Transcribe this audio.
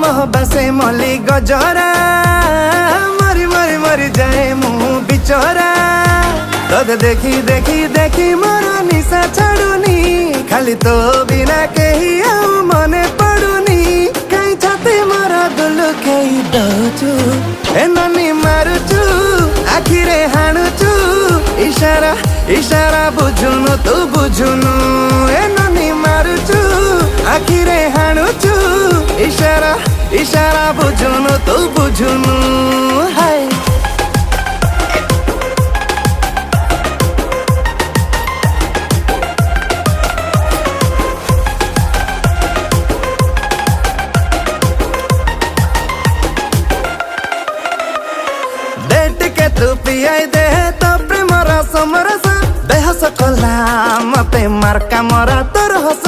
बसे मली गजरा मरी मरी मरी जाए मुँह बिचरा तोते देखी देखी देखी मोर निशा छाड़ुनी खाली तो बिना कही आउ मने पड़ुनी कहीं छाती मोर दुलु कही दौचु ए ननी मारुचु आखिरे हाणुचु इशारा इशारा बुझुनु तू बुझुनु ए ननी मारुचु आखिरे हाणुचु इशारा इशारा बुझुनु तू बुझुनु हाय डेट के तू पियाई दे तो प्रेम रस मरस बेहस कला मते मार्का मरा तोर हस